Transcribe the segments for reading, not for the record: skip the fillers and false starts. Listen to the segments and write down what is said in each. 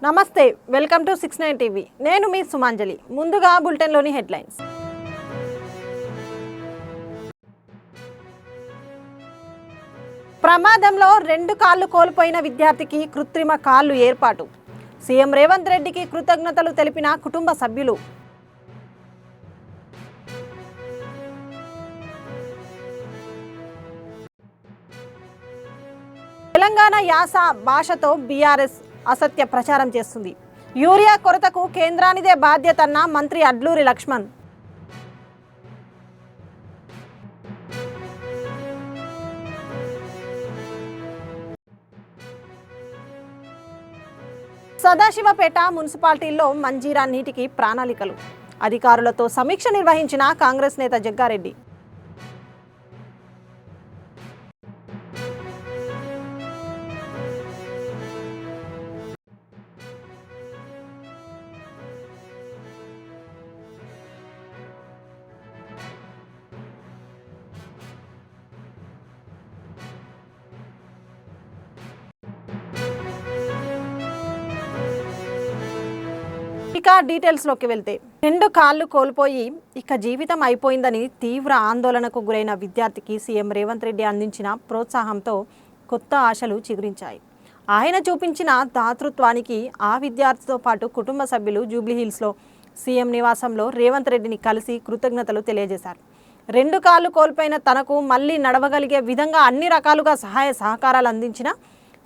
నమస్తే, welcome to 69 TV. నేను మీ సుమాంజలి. ముందుగా బులెటిన్లోని హెడ్లైన్స్. ప్రమాదంలో 2 కాళ్లు కోల్పోయిన విద్యార్థికి కృత్రిమ కాళ్లు ఏర్పాటు. సీఎం రేవంత్ రెడ్డికి కృతజ్ఞతలు తెలిపిన కుటుంబ సభ్యులు. తెలంగాణ యాస భాషతో బీఆర్ఎస్ అసత్య ప్రచారం చేస్తుంది. యూరియా కొరతకు కేంద్రానిదే బాధ్యతన్న మంత్రి అడ్లూరి లక్ష్మణ్. సదాశివపేట మున్సిపాలిటీల్లో మంజీరా నీటికి ప్రణాళికలు. అధికారులతో సమీక్ష నిర్వహించిన కాంగ్రెస్ నేత జగ్గారెడ్డి. ఇక డీటెయిల్స్లోకి వెళ్తే 2 కాళ్లు కోల్పోయి ఇక జీవితం అయిపోయిందని తీవ్ర ఆందోళనకు గురైన విద్యార్థికి సీఎం రేవంత్ రెడ్డి అందించిన ప్రోత్సాహంతో కొత్త ఆశలు చిగురించాయి. ఆయన చూపించిన దాతృత్వానికి ఆ విద్యార్థితో పాటు కుటుంబ సభ్యులు జూబ్లీహిల్స్లో సీఎం నివాసంలో రేవంత్ రెడ్డిని కలిసి కృతజ్ఞతలు తెలియజేశారు. 2 కాళ్లు కోల్పోయిన తనకు మళ్లీ నడవగలిగే విధంగా అన్ని రకాలుగా సహాయ సహకారాలు అందించిన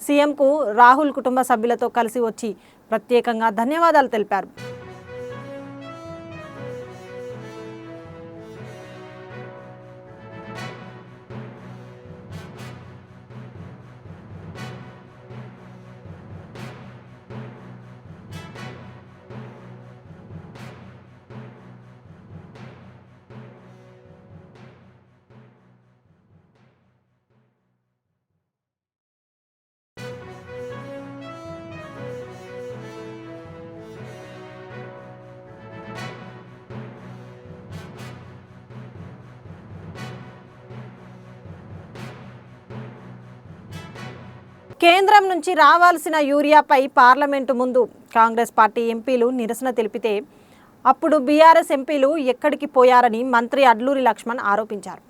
సీఎంకు రాహుల్ కుటుంబ సభ్యులతో కలిసి వచ్చి ప్రత్యేకంగా ధన్యవాదాలు తెలిపారు. కేంద్రం నుంచి రావాల్సిన యూరియాపై పార్లమెంటు ముందు కాంగ్రెస్ పార్టీ ఎంపీలు నిరసన తెలిపితే అప్పుడు బీఆర్ఎస్ ఎంపీలు ఎక్కడికి పోయారని మంత్రి అడ్లూరి లక్ష్మణ్ ఆరోపించారు.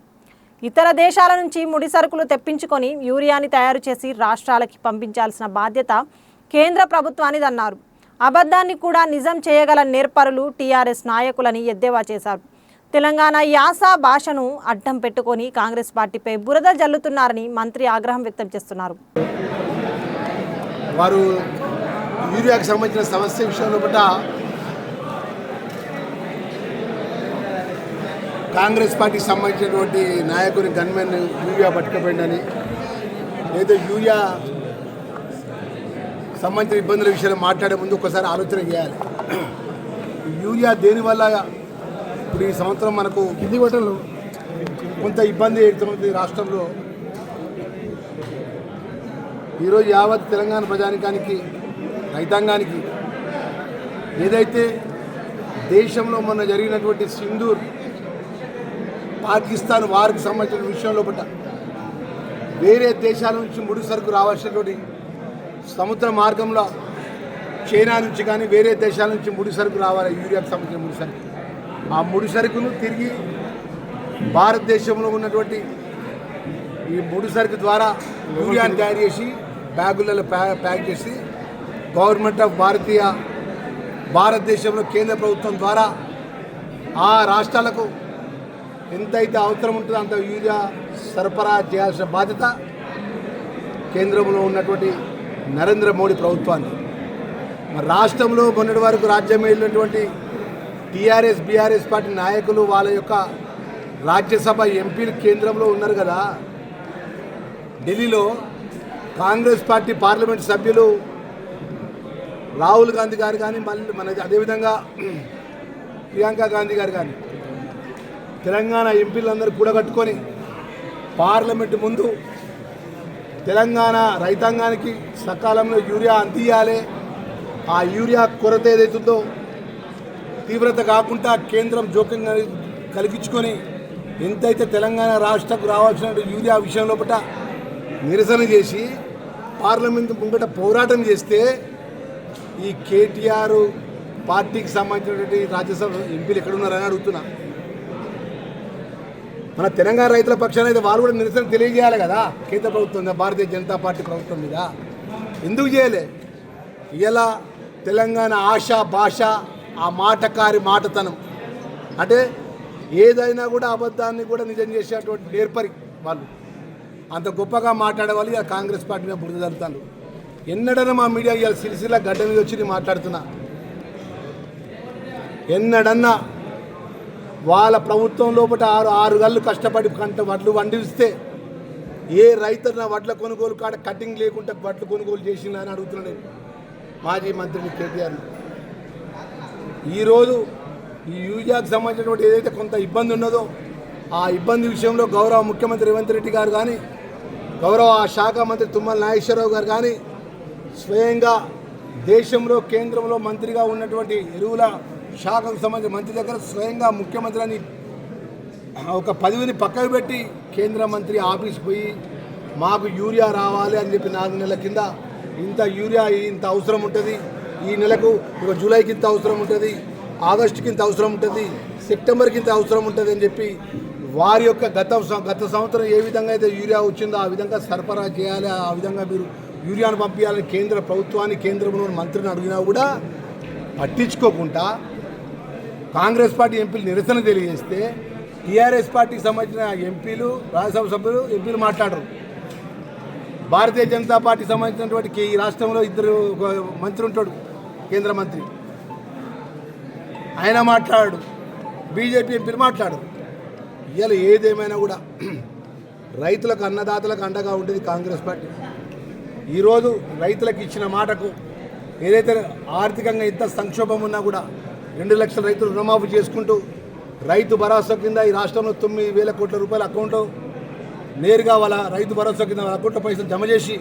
ఇతర దేశాల నుంచి ముడి సరుకులు తెప్పించుకొని యూరియాని తయారు చేసి రాష్ట్రాలకి పంపించాల్సిన బాధ్యత కేంద్ర ప్రభుత్వానిదన్నారు. అబద్ధాన్ని కూడా నిజం చేయగల నేర్పరులు టీఆర్ఎస్ నాయకులని ఎద్దేవా చేశారు. తెలంగాణ యాస భాషను అడ్డం పెట్టుకొని కాంగ్రెస్ పార్టీపై బురద జల్లుతున్నారని మంత్రి ఆగ్రహం వ్యక్తం చేస్తున్నారు. వారు యూరియాకు సంబంధించిన సమస్య విషయంలో కూడా కాంగ్రెస్ పార్టీకి సంబంధించినటువంటి నాయకుని గన్మెన్ యూరియా పట్టుకుపోయిందని లేదా యూరియా సంబంధించిన ఇబ్బందుల విషయంలో మాట్లాడే ముందు ఒకసారి ఆలోచన చేయాలి. యూరియా దేనివల్ల ఇప్పుడు ఈ సంవత్సరం మనకు కింది గొట్టలు కొంత ఇబ్బంది అవుతుంది రాష్ట్రంలో. ఈరోజు యావత్ తెలంగాణ ప్రజానికానికి రైతాంగానికి ఏదైతే దేశంలో మొన్న జరిగినటువంటి సింధూర్ పాకిస్తాన్ వారికి సంబంధించిన విషయంలో పట్ల వేరే దేశాల నుంచి ముడి సరుకు రావాల్సినటువంటి సముద్ర మార్గంలో చైనా నుంచి కానీ వేరే దేశాల నుంచి ముడి సరుకు రావాలి. యూరియాకు సంబంధించిన ముడి సరుకు, ఆ ముడి సరుకును తిరిగి భారతదేశంలో ఉన్నటువంటి ఈ ముడి సరుకు ద్వారా యూరియాని తయారు చేసి బ్యాగులలో ప్యాక్ చేసి గవర్నమెంట్ ఆఫ్ భారతదేశంలో కేంద్ర ప్రభుత్వం ద్వారా ఆ రాష్ట్రాలకు ఎంతైతే అవసరం ఉంటుందో అంత యూరియా సరఫరా చేయాల్సిన బాధ్యత కేంద్రంలో ఉన్నటువంటి నరేంద్ర మోడీ ప్రభుత్వాన్ని. మరి రాష్ట్రంలో మొన్నటి వరకు రాజ్యం వెళ్ళినటువంటి టీఆర్ఎస్ బీఆర్ఎస్ పార్టీ నాయకులు వాళ్ళ యొక్క రాజ్యసభ ఎంపీలు కేంద్రంలో ఉన్నారు కదా. ఢిల్లీలో కాంగ్రెస్ పార్టీ పార్లమెంట్ సభ్యులు రాహుల్ గాంధీ గారు కానీ మళ్ళీ మన అదేవిధంగా ప్రియాంక గాంధీ గారు కానీ తెలంగాణ ఎంపీలందరూ కూడగట్టుకొని పార్లమెంటు ముందు తెలంగాణ రైతాంగానికి సకాలంలో యూరియా అందియాలి, ఆ యూరియా కొరత ఏదైతుందో తీవ్రత కాకుండా కేంద్రం జోక్యం కలిగించుకొని ఎంతైతే తెలంగాణ రాష్ట్రకు రావాల్సిన యూరియా విషయంలో పట్ల నిరసన చేసి పార్లమెంట్ ముంగట పోరాటం చేస్తే ఈ కేటీఆర్ పార్టీకి సంబంధించినటువంటి రాజ్యసభ ఎంపీలు ఎక్కడున్నారని అడుగుతున్నా. మన తెలంగాణ రైతుల పక్షాన అయితే వాళ్ళు కూడా నిరసన తెలియజేయాలి కదా కేంద్ర ప్రభుత్వం మీద, భారతీయ జనతా పార్టీ ప్రభుత్వం మీద. ఎందుకు చేయలే? ఇలా తెలంగాణ ఆశ భాష, ఆ మాటకారి మాటతనం, అంటే ఏదైనా కూడా అబద్ధాన్ని కూడా నిజం చేసేటువంటి నేర్పరి వాళ్ళు. అంత గొప్పగా మాట్లాడే వాళ్ళు ఇక కాంగ్రెస్ పార్టీ మీద బురద జరుగుతారు. ఎన్నడన్నా మా మీడియా ఇవాళ సిరిసిల్ల గడ్డ మీద వచ్చి నేను మాట్లాడుతున్నా. ఎన్నడన్నా వాళ్ళ ప్రభుత్వం లోపల ఆరు గళ్ళు కష్టపడి వడ్లు వండిస్తే ఏ రైతున్న వడ్ల కొనుగోలు కాడ కటింగ్ లేకుండా వడ్లు కొనుగోలు చేసిందా అని అడుగుతున్నాను నేను మాజీ మంత్రిని కేటీఆర్ని. ఈరోజు ఈ యూరియాకు సంబంధించినటువంటి ఏదైతే కొంత ఇబ్బంది ఉన్నదో ఆ ఇబ్బంది విషయంలో గౌరవ ముఖ్యమంత్రి రేవంత్ రెడ్డి గారు కానీ, గౌరవ శాఖ మంత్రి తుమ్మల నాగేశ్వరరావు గారు కానీ స్వయంగా దేశంలో కేంద్రంలో మంత్రిగా ఉన్నటువంటి ఎరువుల శాఖకు సంబంధించిన మంత్రి దగ్గర స్వయంగా ముఖ్యమంత్రి అని ఒక పదవిని పక్కకు పెట్టి కేంద్ర మంత్రి ఆఫీస్కి పోయి మాకు యూరియా రావాలి అని చెప్పి 4 నెలల కింద ఇంత యూరియా ఇంత అవసరం ఉంటుంది, ఈ నెలకు ఒక జూలైకి ఇంత అవసరం ఉంటుంది, ఆగస్టుకి ఇంత అవసరం ఉంటుంది, సెప్టెంబర్కి ఇంత అవసరం ఉంటుంది అని చెప్పి వారి యొక్క గత సంవత్సరం ఏ విధంగా అయితే యూరియా వచ్చిందో ఆ విధంగా సరఫరా చేయాలి, ఆ విధంగా మీరు యూరియాను పంపించాలని కేంద్ర ప్రభుత్వాన్ని కేంద్రంలో మంత్రిని అడిగినా కూడా పట్టించుకోకుండా కాంగ్రెస్ పార్టీ ఎంపీలు నిరసన తెలియజేస్తే టీఆర్ఎస్ పార్టీకి సంబంధించిన ఎంపీలు, రాజ్యసభ సభ్యులు ఎంపీలు మాట్లాడరు. భారతీయ జనతా పార్టీకి సంబంధించినటువంటి ఈ రాష్ట్రంలో 2 మంత్రి ఉంటాడు, కేంద్ర మంత్రి, ఆయన మాట్లాడు, బీజేపీ ఎంపీలు మాట్లాడరు. ఇవాళ ఏదేమైనా కూడా రైతులకు అన్నదాతలకు అండగా ఉంటుంది కాంగ్రెస్ పార్టీ. ఈరోజు రైతులకు ఇచ్చిన మాటకు ఏదైతే ఆర్థికంగా ఎంత సంక్షోభం ఉన్నా కూడా 2 లక్షల రైతులు రుణమాఫీ చేసుకుంటూ రైతు భరోసా కింద ఈ రాష్ట్రంలో 9,000 కోట్ల రూపాయల అకౌంట్ నేరుగా వాళ్ళ రైతు భరోసా కింద వాళ్ళ అకౌంట్లో పైసలు జమ చేసి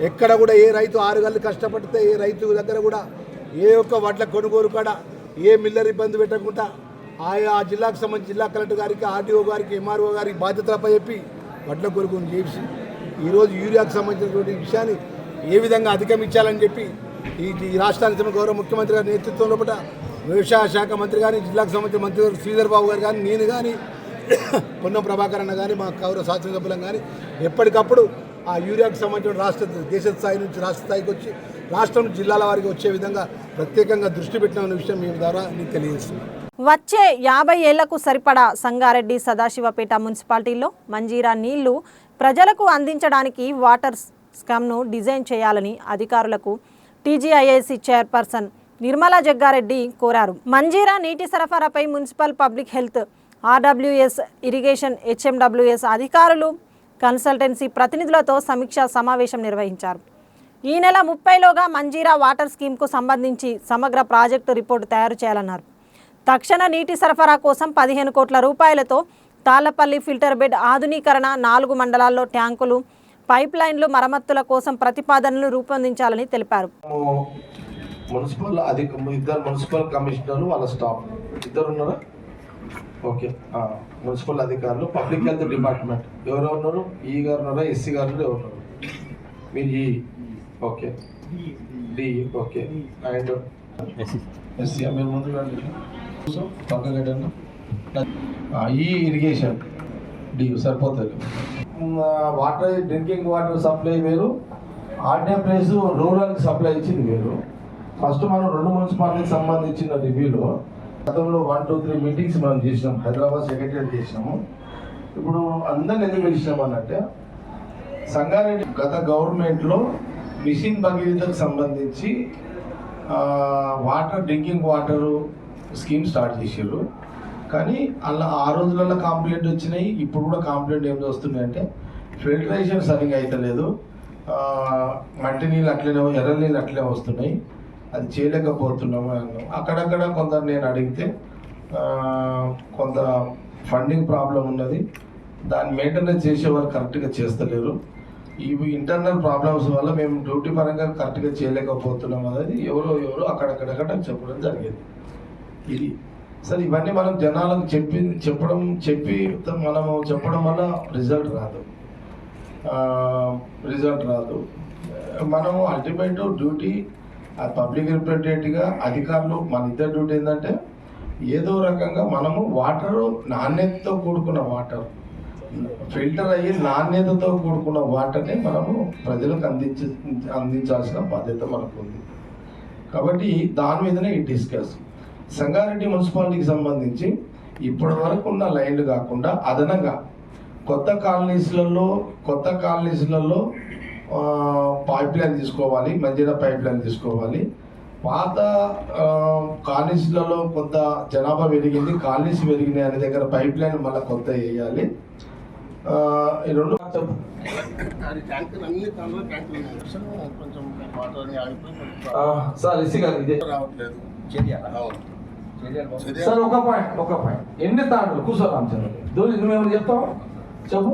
ఎక్కడ కూడా ఏ రైతు 6 గంటలు కష్టపడితే ఏ రైతు దగ్గర కూడా ఏ ఒక్క వడ్ల కొనుగోలు కాడ ఏ మిల్లర్ ఇబ్బంది పెట్టకుండా ఆయా జిల్లాకు సంబంధించి జిల్లా కలెక్టర్ గారికి, ఆర్డీఓ గారికి, ఎంఆర్ఓ గారికి బాధ్యతలపై చెప్పి వడ్ల కొనుగోలు చేసి ఈరోజు యూరియాకు సంబంధించినటువంటి విషయాన్ని ఏ విధంగా అధిగమించాలని చెప్పి ఈ రాష్ట్రానికి గౌరవ ముఖ్యమంత్రి గారి నేతృత్వంలో వ్యవసాయ శాఖ మంత్రి కానీ, జిల్లాకు సంబంధించిన మంత్రి శ్రీధర్ బాబు గారు కానీ, నేను కానీ, పొన్నం ప్రభాకర్ అన్న కానీ, మా గౌరవ శాసనసభ్యులం కానీ ఎప్పటికప్పుడు ఆ యూరియాకు సంబంధించిన దేశ స్థాయి నుంచి రాష్ట్ర స్థాయికి వచ్చి రాష్ట్రం జిల్లాల వారికి వచ్చే విధంగా ప్రత్యేకంగా దృష్టి పెట్టిన విషయం మీ ద్వారా నేను తెలియజేస్తున్నాను. వచ్చే 50 ఏళ్లకు సరిపడా సంగారెడ్డి సదాశివపేట మున్సిపాలిటీలో మంజీరా నీళ్లు ప్రజలకు అందించడానికి వాటర్ స్కమ్ను డిజైన్ చేయాలని అధికారులకు టీజీఐఏసీ చైర్పర్సన్ నిర్మలా జగ్గారెడ్డి కోరారు. మంజీరా నీటి సరఫరాపై municipal public health, RWS, irrigation, HMWS అధికారులు, కన్సల్టెన్సీ ప్రతినిధులతో సమీక్షా సమావేశం నిర్వహించారు. ఈ నెల 30లోగా మంజీరా వాటర్ స్కీమ్కు సంబంధించి సమగ్ర ప్రాజెక్టు రిపోర్టు తయారు చేయాలన్నారు. తక్షణ నీటి సరఫరా కోసం 15 కోట్ల రూపాయలతో తాళ్లపల్లి ఫిల్టర్ బెడ్ ఆధునీకరణ, 4 మండలాల్లో ట్యాంకులు, పైప్ లైన్లు మరమ్మతుల కోసం ప్రతిపాదనలు రూపొందించాలని తెలిపారు. ఇద్దరు మున్సిపల్ కమిషనర్లు వాళ్ళ స్టాఫ్ ఇద్దరు ఉన్నారా? ఓకే. మున్సిపల్ అధికారులు, పబ్లిక్ హెల్త్ డిపార్ట్మెంట్ ఎవరెవరు ఉన్నారు? ఈ గారు ఉన్నారా? ఎస్సీ గారు ఎవరున్నారు? మీరు ఈ okay, D okay, and SC మీరు ముందు పక్కన ఈ ఇరిగేషన్ డి సరిపోతుంది. వాటర్ డ్రింకింగ్ వాటర్ సప్లై వేరు, ఆర్డినరీ ప్లేస్ రూరల్కి సప్లై ఇచ్చింది వేరు. ఫస్ట్ మనం 2 మున్సిపాలిటీకి సంబంధించిన రివ్యూలో గతంలో 1, 2, 3 మీటింగ్స్ మనం చేసినాం, హైదరాబాద్ సెక్రటరీ చేసినాము. ఇప్పుడు అందరిని ఎందుకు పిలిచినాం అన్నట్టే, సంగారెడ్డి గత గవర్నమెంట్లో మిషన్ భగీరథకు సంబంధించి water drinking water scheme start చేసారు. కానీ అలా ఆ రోజులలో కంప్లైంట్ వచ్చినాయి, ఇప్పుడు కూడా కంప్లైంట్ ఏం వస్తున్నాయంటే ఫిల్టరేషన్ సరిగ్గా అవుతలేదు, మట్టి నీళ్ళు అట్లనే, ఎర్ర నీళ్ళు అట్లనే వస్తున్నాయి, అది చేయలేకపోతున్నాము అన్నాం. అక్కడక్కడ కొంత నేను అడిగితే కొంత ఫండింగ్ ప్రాబ్లం ఉన్నది, దాన్ని మెయింటెనెన్స్ చేసేవారు కరెక్ట్గా చేస్తలేరు, ఇవి ఇంటర్నల్ ప్రాబ్లమ్స్ వల్ల మేము డ్యూటీ పరంగా కరెక్ట్గా చేయలేకపోతున్నాం అనేది ఎవరో అక్కడక్కడ చెప్పడం జరిగింది. ఇది సరే, ఇవన్నీ మనం జనాలకు చెప్పి మనము చెప్పడం వల్ల రిజల్ట్ రాదు. మనము అల్టిమేట్ డ్యూటీ ఆ పబ్లిక్ రిప్రజెంటేటివ్గా అధికారులు మన ఇద్దరు డ్యూటీ ఏంటంటే ఏదో రకంగా మనము వాటరు నాణ్యతతో కూడుకున్న వాటర్ ఫిల్టర్ అయ్యి నాణ్యతతో కూడుకున్న వాటర్ని మనము ప్రజలకు అందించాల్సిన బాధ్యత మనకు ఉంది. కాబట్టి దాని మీదనే ఈ డిస్కస్. సంగారెడ్డి మున్సిపాలిటీకి సంబంధించి ఇప్పటి వరకు ఉన్న లైన్లు కాకుండా అదనంగా కొత్త కాలనీస్లలో పైప్ లైన్ తీసుకోవాలి, మంజీరా పైప్ లైన్ తీసుకోవాలి. పాత కాలనీస్లలో కొంత జనాభా పెరిగింది, కాలనీస్ పెరిగినాయి అనే దగ్గర పైప్ లైన్ మళ్ళీ కొత్త వేయాలి. ఈ రెండు సార్ ఎస్సీ గారు ఇదే సార్ ఒక పాయింట్ ఎన్ని తాండలు కూర్చో రామచంద్ర దూరి నువ్వేమని చెప్తావు చెప్పు.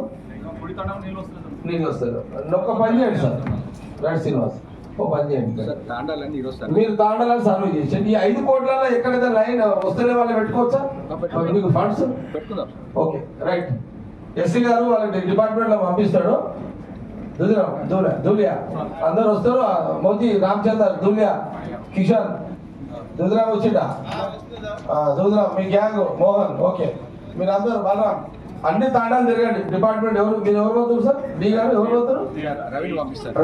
నీళ్ళు వస్తారు. ఒక్క పని చేయండి సార్ రైట్ శ్రీనివాస్, ఓ పని చేయండి. మీరు తాండాలని సర్వే చేసేయండి. ఈ 5 కోట్లలో ఎక్కడైతే లైన్ వస్తేనే వాళ్ళు పెట్టుకోవచ్చా మీకు ఫండ్స్? Okay right. ఎస్సీ గారు వాళ్ళ డిపార్ట్మెంట్లో పంపిస్తాడు. దులియా అందరు వస్తారు. మోదీ రామచందర్, దులియా, కిషన్, దుద్రా వచ్చిండా, దుద్రా మీ గ్యాంగ్, మోహన్. ఓకే మీరు అందరు బలరాం అన్ని తాండాలు తిరగండి. డిపార్ట్మెంట్ మీరు ఎవరు పోతారు సార్? డి గారు ఎవరు పోతారు?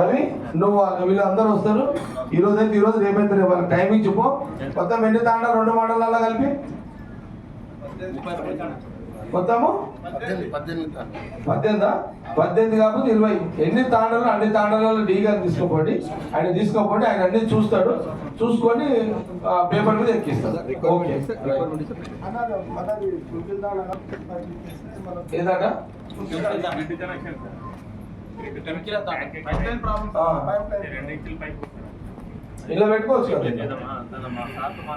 రవి నువ్వు వీళ్ళందరూ వస్తారు. ఈరోజు రేపైతే వాళ్ళకి టైమింగ్ చెప్పు. మొత్తం ఎన్ని తాండాలు 2 మండలాల్లో కలిపి మొత్తము 18 కాకపోతే 20. ఎన్ని తాండాలు అన్ని తాండాలలో డి గారు తీసుకోపోండి. ఆయన అన్ని చూస్తాడు, చూసుకొని పేపర్ మీద ఎక్కిస్తాడు. ఓకే ఏదాకా ఇలా పెట్టుకోవచ్చు కదా?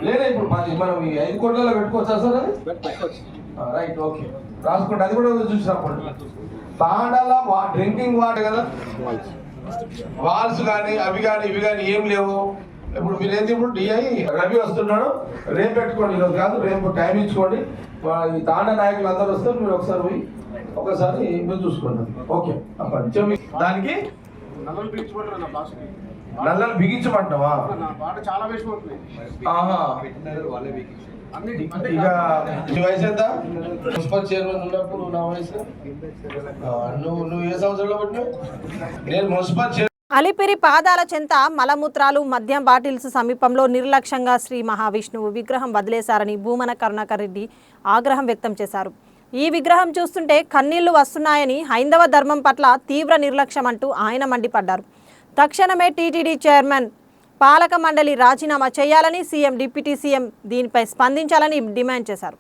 లేదా ఇప్పుడు మనం ఈ 5 కోట్లలో పెట్టుకోవచ్చా సార్? అది రైట్. ఓకే రాసుకోండి. అది కూడా చూసినప్పుడు తాండాల డ్రింకింగ్ వాటర్ కదా, వాల్స్ కానీ అవి కానీ ఇవి కానీ ఏం లేవు. ఇప్పుడు మీరు ఏంటి, ఇప్పుడు డిఐ రవి వస్తున్నాడు, రేపు పెట్టుకోండి, ఈరోజు కాదు రేపు టైం ఇచ్చుకోండి. ఈ తాండా నాయకులు అందరూ వస్తారు. మీరు ఒకసారి మీరు చూసుకోండి. ఓకే దానికి నల్లలు బిగించమంటావా? ఇక నీ వయసు ఎంత? మున్సిపల్ చైర్మన్ ఉన్నప్పుడు నా వయసు నువ్వు ఏ సంవత్సరంలో పట్టినావు? నేను మున్సిపల్ చైర్మన్. అలిపిరి పాదాల చెంత మలమూత్రాలు మద్యం బాటిల్స్ సమీపంలో నిర్లక్ష్యంగా శ్రీ మహావిష్ణువు విగ్రహం వదిలేశారని భూమన కరుణాకర్ రెడ్డి ఆగ్రహం వ్యక్తం చేశారు. ఈ విగ్రహం చూస్తుంటే కన్నీళ్లు వస్తున్నాయని, హైందవ ధర్మం పట్ల తీవ్ర నిర్లక్ష్యం అంటూ ఆయన మండిపడ్డారు. తక్షణమే టీటీడీ చైర్మన్, పాలక మండలి రాజీనామా చేయాలని, సీఎం, డిప్యూటీ సీఎం దీనిపై స్పందించాలని డిమాండ్ చేశారు.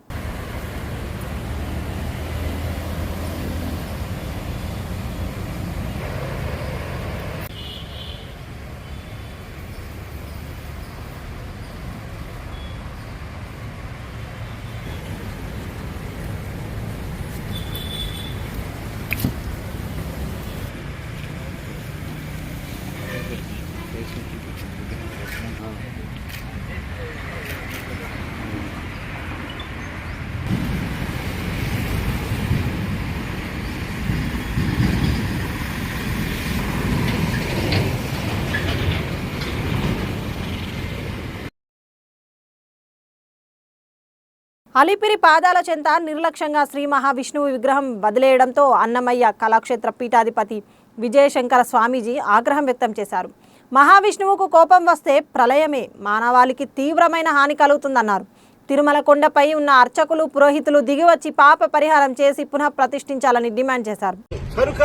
అలిపిరి పాదాల చెంత నిర్లక్ష్యంగా శ్రీ మహావిష్ణువు విగ్రహం వదిలేయడంతో అన్నమయ్య కళాక్షేత్ర పీఠాధిపతి విజయశంకర స్వామీజీ ఆగ్రహం వ్యక్తం చేశారు. మహావిష్ణువుకు కోపం వస్తే ప్రళయమే, మానవాళికి తీవ్రమైన హాని కలుగుతుందన్నారు. తిరుమల కొండపై ఉన్న అర్చకులు, పురోహితులు దిగివచ్చి పాప పరిహారం చేసి పునః ప్రతిష్ఠించాలని డిమాండ్ చేశారు. కనుక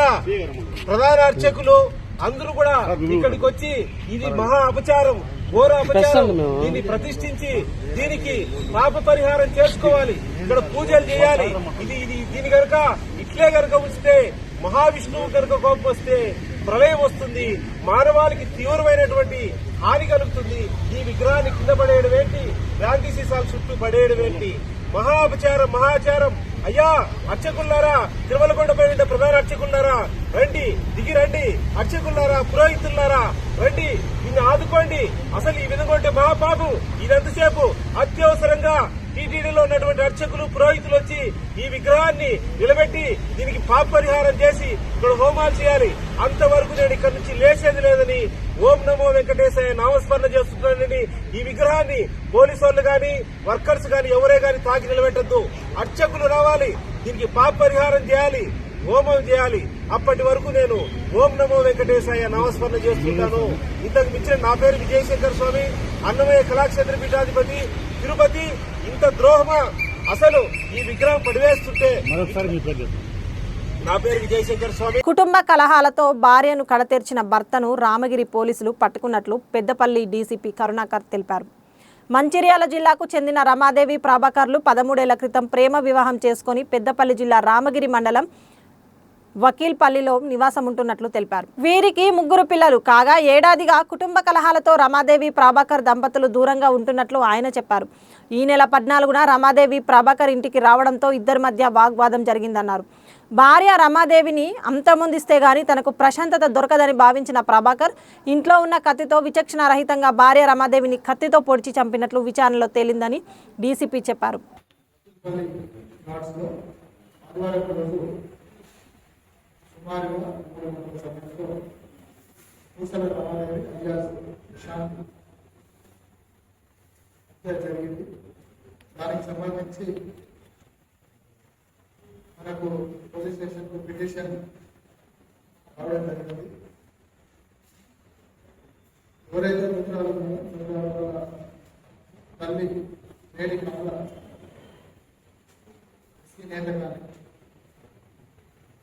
ప్రధాన అర్చకులు అందరూ కూడా ఇక్కడికి వచ్చి ఇది మహా అపచారం, ఘోర అపచారం, దీన్ని ప్రతిష్ఠించి దీనికి పాప పరిహారం చేసుకోవాలి, ఇక్కడ పూజలు చేయాలి. దీని కనుక ఇట్లే కనుక ఉంచితే మహావిష్ణువు కనుక కోపం వస్తే ప్రళయం వస్తుంది, మానవాళికి తీవ్రమైనటువంటి హాని కలుగుతుంది. ఈ విగ్రహాన్ని కింద పడేయడం ఏంటి, గాంధీ సీసాలు చుట్టూ పడేయడం ఏంటి, మహా అపచారం, మహాచారం. అయ్యా అర్చకులారా, తిరుమలకొండపై ఉండే ప్రధాన అర్చకులారా రండి, దిగి రండి. అర్చకులారా, పురోహితులారా రండి, దీన్ని ఆదుకోండి. అసలు ఈ విధంగా ఉంటే మహాపాపం. ఇదంతసేపు అత్యవసరంగా టీటీడీలో ఉన్నటువంటి అర్చకులు పురోహితులు వచ్చి ఈ విగ్రహాన్ని నిలబెట్టి దీనికి పాప పరిహారం చేసి ఇక్కడ హోమాలు చేయాలి. అంతవరకు నేను ఇక్కడ నుంచి లేచేది లేదని ఓం నమో వెంకటేశాయ నామస్మరణ చేస్తున్నానని ఈ విగ్రహాన్ని పోలీసు వాళ్ళు గాని వర్కర్స్ గాని ఎవరే గాని తాకి నిలబెట్టద్దు. అర్చకులు రావాలి, దీనికి పాప పరిహారం చేయాలి, హోమం చేయాలి. అప్పటి వరకు నేను ఓం నమో వెంకటేశాయ నామస్మరణ చేస్తుంటాను. ఇంతకు మించిన నా పేరు విజయశంకర్ స్వామి, అన్నమయ్య కళాక్షేత్ర పీఠాధిపతి, తిరుపతి. ఇంత ద్రోహమా? అసలు ఈ విగ్రహం పడివేస్తుంటే. నా పేరు విజయశంకర్ స్వామి. కుటుంబ కలహాలతో భార్యను కడతెర్చిన భర్తను రామగిరి పోలీసులు పట్టుకున్నట్లు పెద్దపల్లి డీసీపీ కరుణాకర్ తెలిపారు. మంచిర్యాల జిల్లాకు చెందిన రమాదేవి ప్రభాకర్లు 13 ఏళ్ల క్రితం ప్రేమ వివాహం చేసుకుని పెద్దపల్లి జిల్లా రామగిరి మండలం వకీల్పల్లిలో నివాసం ఉంటున్నట్లు తెలిపారు. వీరికి 3 పిల్లలు కాగా ఏడాదిగా కుటుంబ కలహాలతో రమాదేవి ప్రభాకర్ దంపతులు దూరంగా ఉంటున్నట్లు ఆయన చెప్పారు. ఈ నెల 14న రమాదేవి ప్రభాకర్ ఇంటికి రావడంతో ఇద్దరి మధ్య వాగ్వాదం జరిగిందన్నారు. భార్య రమాదేవిని అంతమొందిస్తే గాని తనకు ప్రశాంతత దొరకదని భావించిన ప్రభాకర్ ఇంట్లో ఉన్న కత్తితో విచక్షణారహితంగా భార్య రమాదేవిని కత్తితో పొడిచి చంపినట్లు విచారణలో తేలిందని డీసీపీ చెప్పారు. దానికి సంబంధించి మనకు పోలీస్ స్టేషన్ కు పిటిషన్ రావడం జరిగింది. ఎవరైతే మిత్రాలు తల్లి లేడీ కమల నేత కానీ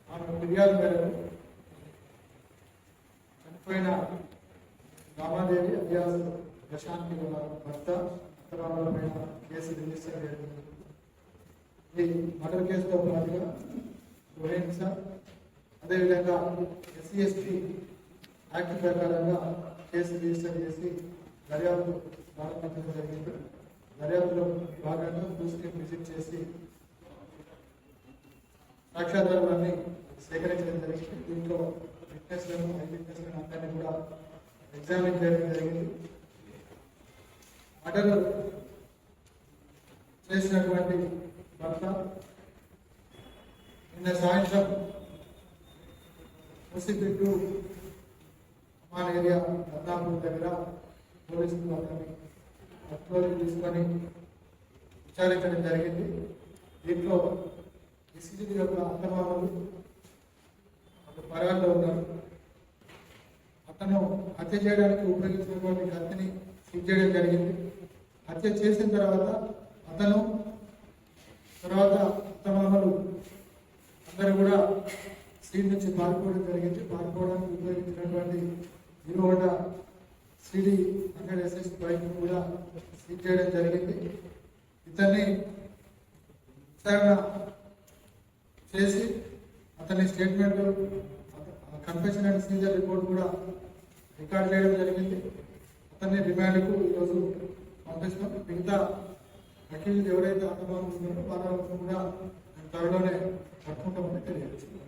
ఆమె ఫిర్యాదు మేరకు చనిపోయిన రామాదేవి అలియాస్ ప్రశాంత్ భర్త అత్తమామలపైన కేసు రిజిస్టర్ చేయడం. ఈ మర్డర్ కేసుతో పాటుగా గృహహింస, అదేవిధంగా SC/ST యాక్ట్ ప్రకారంగా కేసు రిజిస్టర్ చేసి దర్యాప్తు ప్రారంభించడం జరిగింది. దర్యాప్తులో భాగంగా పూర్తిని విజిట్ చేసి సాక్ష్యాధారాలన్నీ సేకరించడం జరిగింది. దీంట్లో విట్నెస్లను, ఐ విట్నెస్లను అందరినీ కూడా ఎగ్జామిన్ చేయడం జరిగింది. మర్డర్ చేసినటువంటి భర్త నిన్న సాయంత్రం ముసిబిట్టు అమాన్ ఏరియా రత్నాపూర్ దగ్గర పోలీసులు అతన్ని అప్రోచ్ తీసుకొని విచారించడం జరిగింది. దీంట్లో ఎస్సీజీ యొక్క అత్తమామలు పరాల్లో ఉన్నారు. అతను హత్య చేయడానికి ఉపయోగించినటువంటి కత్తిని సీజ్ చేయడం జరిగింది. హత్య చేసిన తర్వాత అతను అత్తమామలు అందరూ కూడా సీట్ నుంచి పారిపోవడం జరిగింది. పారిపోవడానికి ఉపయోగించినటువంటి Hero Honda CD 100SS bike కూడా సీజ్ చేయడం జరిగింది. ఇతన్ని విచారణ చేసి అతని statement, confession and seizure report కూడా రికార్డ్ చేయడం జరిగింది. అతన్ని రిమాండ్కు ఈరోజు పంపిస్తాం. మిగతా అక్యూజ్డ్ ఎవరైతే అత్తమామలు వాళ్ళను కూడా త్వరలోనే పట్టుకుంటామని తెలియజేస్తున్నాం.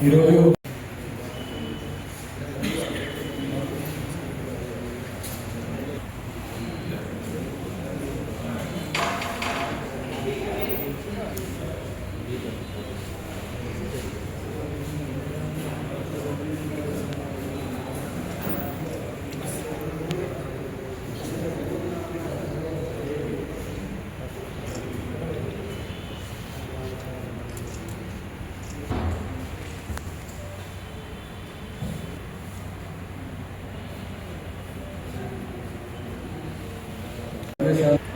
ఈరోజు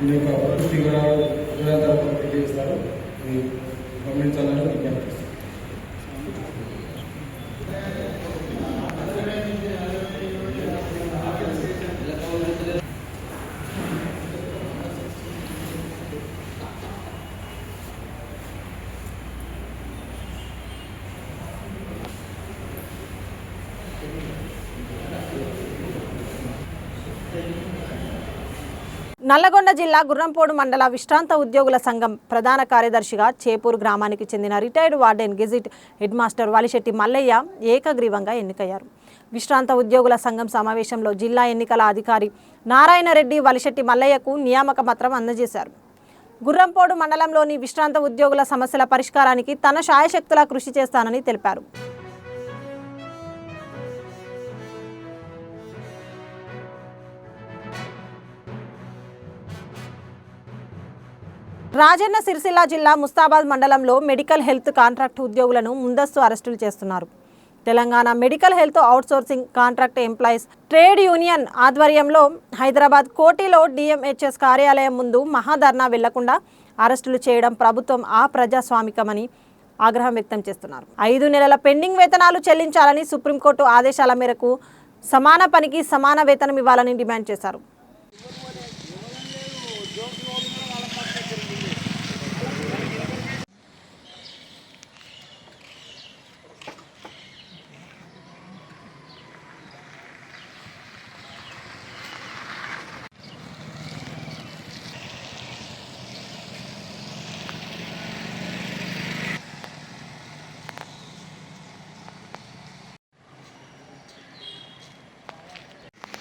ఈ యొక్క పూర్తి వివరాలు తెలియజేస్తారు. గమనించాలని విజ్ఞప్తి. Thank you. నల్లగొండ జిల్లా గుర్రంపోడు మండల విశ్రాంత ఉద్యోగుల సంఘం ప్రధాన కార్యదర్శిగా చేపూరు గ్రామానికి చెందిన retired warden gazetted head master Valishetti Mallaiah ఏకగ్రీవంగా ఎన్నికయ్యారు. విశ్రాంత ఉద్యోగుల సంఘం సమావేశంలో జిల్లా ఎన్నికల అధికారి నారాయణరెడ్డి వాలిశెట్టి మల్లయ్యకు నియామక పత్రం అందజేశారు. గుర్రంపోడు మండలంలోని విశ్రాంత ఉద్యోగుల సమస్యల పరిష్కారానికి తన శాయశక్తులా కృషి చేస్తానని తెలిపారు. రాజన్న సిరిసిల్ల జిల్లా ముస్తాబాద్ మండలంలో మెడికల్ హెల్త్ కాంట్రాక్ట్ ఉద్యోగులను ముందస్తు అరెస్టులు చేస్తున్నారు. Telangana medical health outsourcing contract employees trade union ఆధ్వర్యంలో హైదరాబాద్ కోటిలో డిఎంహెచ్ఎస్ కార్యాలయం ముందు మహాధర్నా వెళ్లకుండా అరెస్టులు చేయడం ప్రభుత్వం అప్రజాస్వామికమని ఆగ్రహం వ్యక్తం చేస్తున్నారు. 5 నెలల పెండింగ్ వేతనాలు చెల్లించాలని సుప్రీంకోర్టు ఆదేశాల మేరకు సమాన పనికి సమాన వేతనం ఇవ్వాలని డిమాండ్ చేశారు.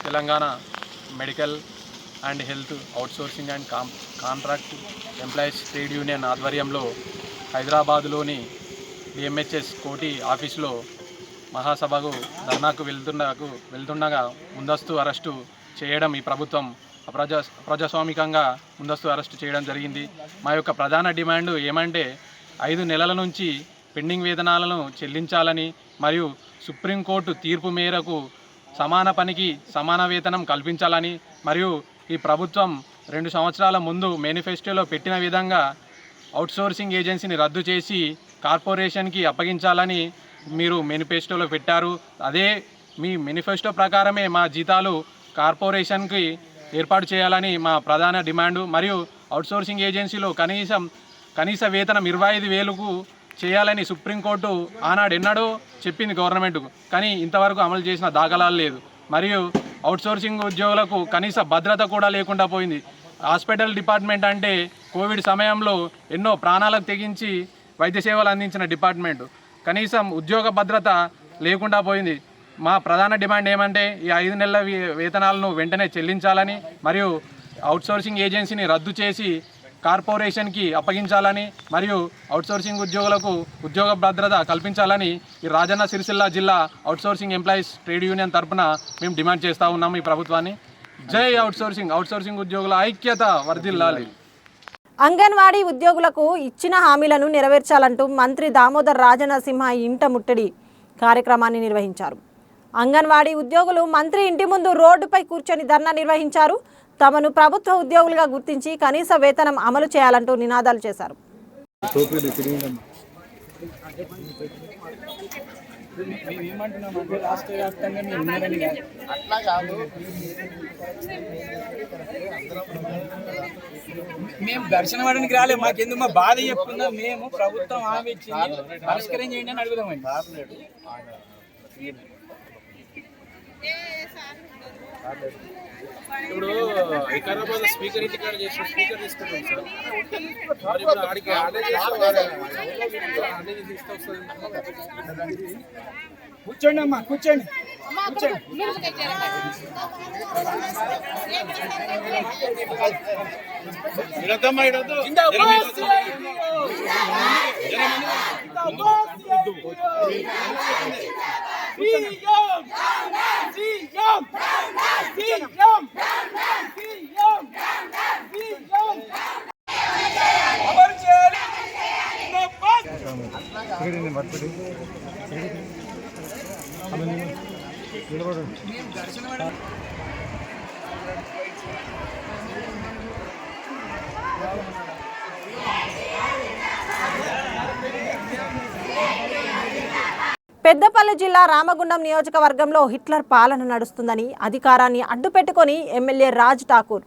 Telangana medical and health outsourcing and contract employees trade union ఆధ్వర్యంలో హైదరాబాదులోని డిఎంహెచ్ఎస్ కోటి ఆఫీసులో మహాసభకు ధర్నాకు వెళ్తుండగా ముందస్తు అరెస్టు చేయడం ఈ ప్రభుత్వం ప్రజాస్వామికంగా ముందస్తు అరెస్టు చేయడం జరిగింది. మా యొక్క ప్రధాన డిమాండ్ ఏమంటే 5 నెలల నుంచి పెండింగ్ వేతనాలను చెల్లించాలని మరియు సుప్రీంకోర్టు తీర్పు మేరకు సమాన పనికి సమాన వేతనం కల్పించాలని మరియు ఈ ప్రభుత్వం 2 సంవత్సరాల ముందు మేనిఫెస్టోలో పెట్టిన విధంగా అవుట్సోర్సింగ్ ఏజెన్సీని రద్దు చేసి కార్పొరేషన్కి అప్పగించాలని మీరు మేనిఫెస్టోలో పెట్టారు. అదే మీ మేనిఫెస్టో ప్రకారమే మా జీతాలు కార్పొరేషన్కి ఏర్పాటు చేయాలని మా ప్రధాన డిమాండు. మరియు అవుట్సోర్సింగ్ ఏజెన్సీలో కనీస వేతనం 25,000కు చేయాలని సుప్రీంకోర్టు ఆనాడు ఎన్నడో చెప్పింది గవర్నమెంట్కు, కానీ ఇంతవరకు అమలు చేసిన దాఖలాలు లేదు. మరియు అవుట్సోర్సింగ్ ఉద్యోగులకు కనీస భద్రత కూడా లేకుండా పోయింది. హాస్పిటల్ డిపార్ట్మెంట్ అంటే కోవిడ్ సమయంలో ఎన్నో ప్రాణాలకు తెగించి వైద్య సేవలు అందించిన డిపార్ట్మెంట్, కనీసం ఉద్యోగ భద్రత లేకుండా పోయింది. మా ప్రధాన డిమాండ్ ఏమంటే ఈ 5 నెలల వేతనాలను వెంటనే చెల్లించాలని మరియు అవుట్సోర్సింగ్ ఏజెన్సీని రద్దు చేసి కార్పొరేషన్కి అప్పగించాలని మరియు అవుట్సోర్సింగ్ ఉద్యోగులకు ఉద్యోగ భద్రత కల్పించాలని ఈ రాజన్న సిరిసిల్ల జిల్లా అవుట్సోర్సింగ్ ఎంప్లాయీస్ ట్రేడ్ యూనియన్ తరఫున మేము డిమాండ్ చేస్తూ ఉన్నాము ఈ ప్రభుత్వాన్ని. జై అవుట్సోర్సింగ్ ఉద్యోగుల ఐక్యత వర్ధిల్లాలి. అంగన్వాడీ ఉద్యోగులకు ఇచ్చిన హామీలను నెరవేర్చాలంటూ మంత్రి దామోదర్ రాజనరసింహ ఇంట ముట్టడి కార్యక్రమాన్ని నిర్వహించారు. అంగన్వాడీ ఉద్యోగులు మంత్రి ఇంటి ముందు రోడ్డుపై కూర్చొని ధర్నా నిర్వహించారు. తమను ప్రభుత్వ ఉద్యోగులుగా గుర్తించి కనీస వేతనం అమలు చేయాలంటూ నినాదాలు చేశారు. మేము దర్శనం అడడానికి రాలేదు, మాకెందుకు మా బాధ చెప్పుకుందాం. మేము ప్రభుత్వం హామీ ఇచ్చింది పరిష్కారం చేయండి అని అడుగుదామండి. ఇప్పుడు వికారాబాద్ స్పీకర్ ఇంటికాడ చేసిన స్పీకర్ తీసుకుంటాం సార్. ఇప్పుడు ఆడికి కూర్చోండి అమ్మా, కూర్చోండి. పెద్దపల్లి జిల్లా రామగుండం నియోజకవర్గంలో హిట్లర్ పాలన నడుస్తుందని అధికారాన్ని అడ్డుపెట్టుకొని ఎమ్మెల్యే రాజ్ ఠాకూర్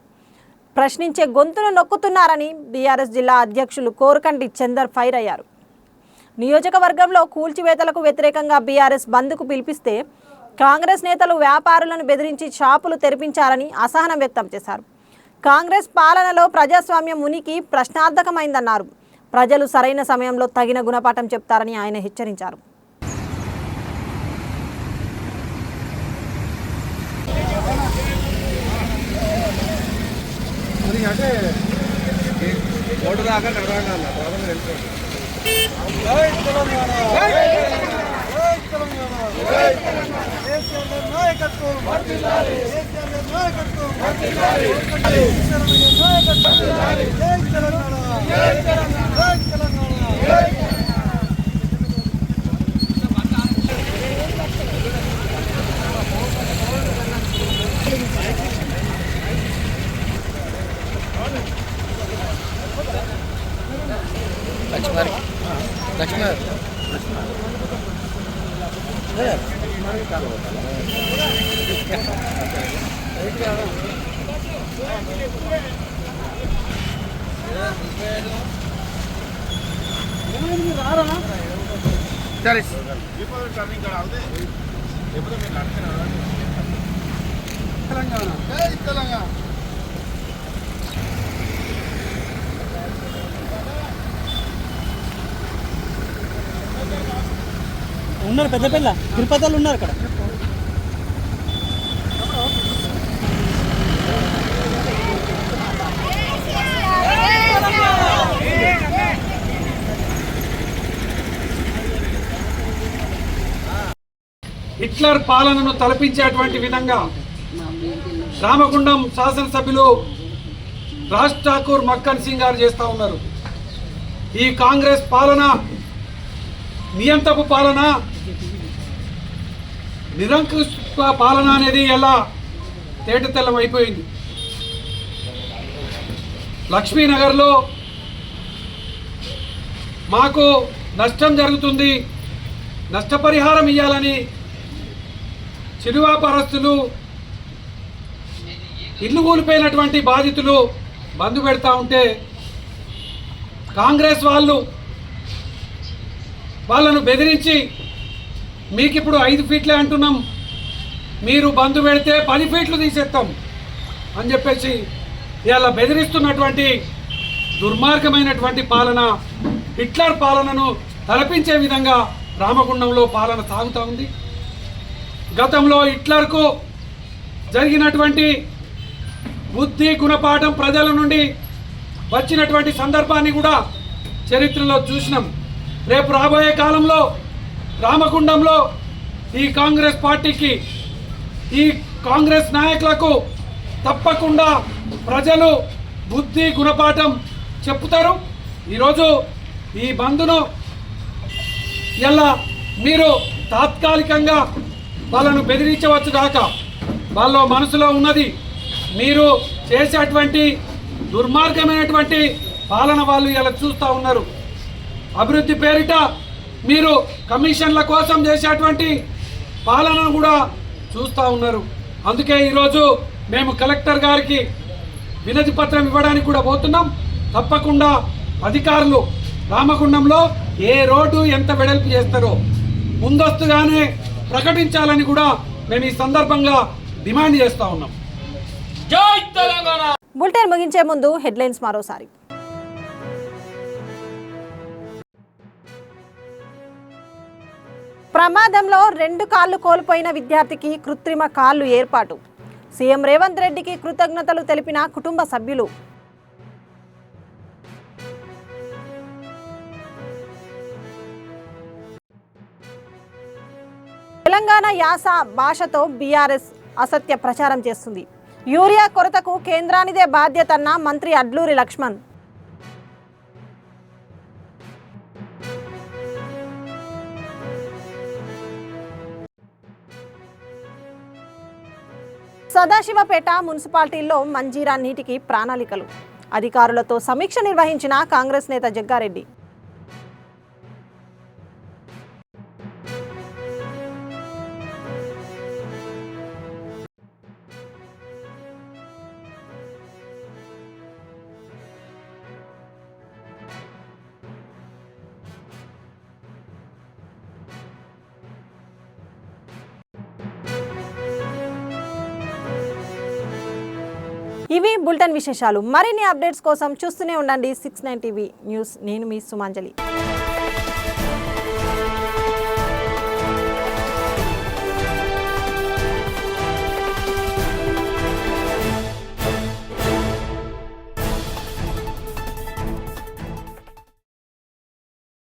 ప్రశ్నించే గొంతును నొక్కుతున్నారని బీఆర్ఎస్ జిల్లా అధ్యక్షులు కోరకంటి చందర్ ఫైర్ అయ్యారు. నియోజకవర్గంలో కూల్చివేతలకు వ్యతిరేకంగా బీఆర్ఎస్ బంద్కు పిలిపిస్తే కాంగ్రెస్ నేతలు వ్యాపారులను బెదిరించి షాపులు తెరిపించారని అసహనం వ్యక్తం చేశారు. కాంగ్రెస్ పాలనలో ప్రజాస్వామ్యం ఉనికి ప్రశ్నార్థకమైందన్నారు. ప్రజలు సరైన సమయంలో తగిన గుణపాఠం చెప్తారని ఆయన హెచ్చరించారు. ఉన్నారు పెద్ద పిల్ల తిరుపతిలో ఉన్నారు అక్కడ. హిట్లర్ పాలనను తలపించేటువంటి విధంగా రామగుండం శాసనసభ్యులు రాజ్ ఠాకూర్ మక్కన్ సింగ్ గారు చేస్తూ ఉన్నారు. ఈ కాంగ్రెస్ పాలన నియంతపు పాలన, నిరంకుశ పాలన అనేది ఎలా తేటతెల్లం అయిపోయింది. లక్ష్మీనగర్లో మాకు నష్టం జరుగుతుంది, నష్టపరిహారం ఇవ్వాలని చిరు వ్యాపారస్తులు, ఇల్లు కూలిపోయినటువంటి బాధితులు బంద్ పెడతా ఉంటే కాంగ్రెస్ వాళ్ళను బెదిరించి మీకు ఇప్పుడు 5 ఫీట్లే అంటున్నాం, మీరు బంద్ పెడితే 10 ఫీట్లు తీసేస్తాం అని చెప్పేసి ఇలా బెదిరిస్తున్నటువంటి దుర్మార్గమైనటువంటి పాలన, హిట్లర్ పాలనను తలపించే విధంగా రామగుండంలో పాలన సాగుతూ ఉంది. గతంలో హిట్లర్కు జరిగినటువంటి బుద్ధి గుణపాఠం ప్రజల నుండి వచ్చినటువంటి సందర్భాన్ని కూడా చరిత్రలో చూసినాం. రేపు రాబోయే కాలంలో రామగుండంలో ఈ కాంగ్రెస్ పార్టీకి, ఈ కాంగ్రెస్ నాయకులకు తప్పకుండా ప్రజలు బుద్ధి గుణపాఠం చెప్తారు. ఈరోజు ఈ బంద్ను ఎలా మీరు తాత్కాలికంగా వాళ్ళను బెదిరించవచ్చు కాక, వాళ్ళ మనసులో ఉన్నది మీరు చేసేటువంటి దుర్మార్గమైనటువంటి పాలన వాళ్ళు ఇలా చూస్తూ ఉన్నారు. అభివృద్ధి పేరిట మీరు కమిషన్ల కోసం చేసేటువంటి పాలనను కూడా చూస్తూ ఉన్నారు. అందుకే ఈరోజు మేము కలెక్టర్ గారికి వినతి పత్రం ఇవ్వడానికి కూడా పోతున్నాం. తప్పకుండా అధికారులు రామగుండంలో ఏ రోడ్డు ఎంత వెడల్పు చేస్తారో ముందస్తుగానే ప్రకటించాలని కూడా మేము ఈ సందర్భంగా డిమాండ్ చేస్తూ ఉన్నాం. జై తెలంగాణ. బులెటిన్ ముగించే ముందు హెడ్లైన్స్ మరోసారి. ప్రమాదంలో 2 కాళ్లు కోల్పోయిన విద్యార్థికి కృత్రిమ కాళ్లు ఏర్పాటు. సీఎం రేవంత్ రెడ్డికి కృతజ్ఞతలు తెలిపిన కుటుంబ సభ్యులు. తెలంగాణ యాస భాషతో బీఆర్ఎస్ అసత్య ప్రచారం చేస్తుంది. యూరియా కొరతకు కేంద్రానిదే బాధ్యతన్న మంత్రి అడ్లూరి లక్ష్మణ్. సదాశివపేట మున్సిపాలిటీల్లో మంజీరా నీటికి ప్రణాళికలు. అధికారులతో సమీక్ష నిర్వహించిన కాంగ్రెస్ నేత జగ్గారెడ్డి. ఇవి బులెటిన్ విశేషాలు. మరిన్ని అప్డేట్స్ కోసం చూస్తూనే ఉండండి 69 టీవీ న్యూస్. నేను మీ సుమాంజలి.